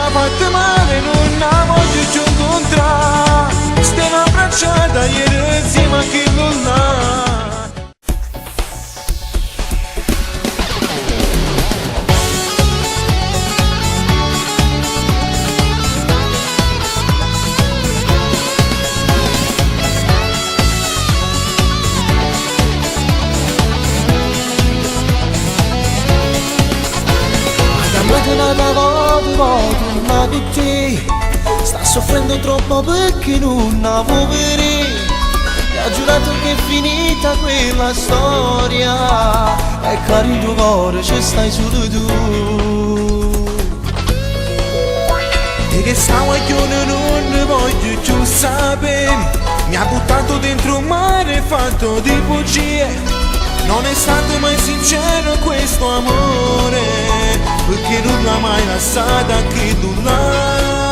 m'ha fatto male, non la voglio più incontrare. Stiamo abbracciata ieri insieme a chi non l'ha. Ma di te sta soffrendo troppo perché non la può vedere. Ti ha giurato che è finita quella storia e caro il tuo cuore ci stai solo tu. E che sta guaglione non ne voglio più sapere. Mi ha buttato dentro un mare fatto di bugie. Non è stato mai sincero questo amore, perché non l'ha mai lasciata chi non l'ha.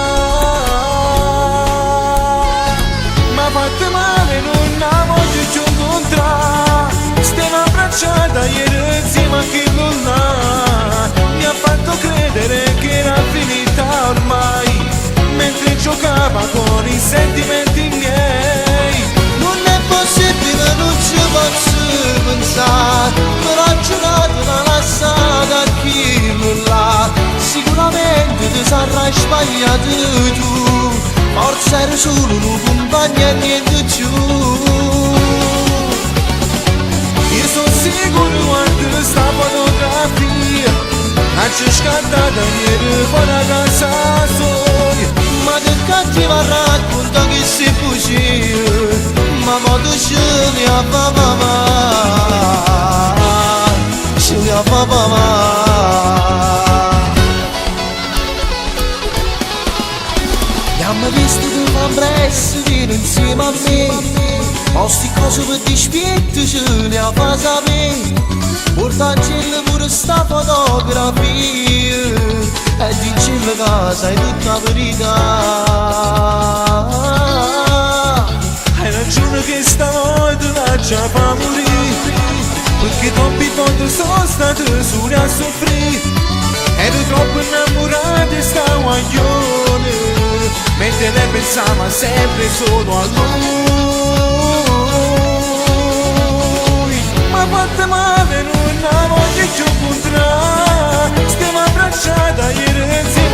M'ha fatto male, non la voglio più incontrare. Stiamo abbracciata ieri insieme a chi non l'ha. Mi ha fatto credere che era finita ormai, mentre giocava con i sentimenti miei. Non è possibile, non ci posso pensare, però ho giurato la lasciata a chi non l'ha. Sicuramente ti sarai sbagliato tu, forse eri solo un compagno e niente più. Io sono sicuro quando sta fotografia ha scattata ieri fuori a casa sua. Ma che cattiva racconta che si bugie, ma modo ce li ha papà, ce li ha papà. Abbiamo visto che fa presto viene insieme a me, posti cose per dispietto ce li ha fa sapere. Portagelle pure sta fotografia e dice casa è tutta la verità. Hai ragione che stavolta la già fa morire, perché troppi volte sono state sole a soffrire. Ero troppo innamorata di sta guaglione, mentre lei pensava sempre solo a lui. Ma fatta male, non la voglio più incontrare. Stiamo abbracciata ieri insieme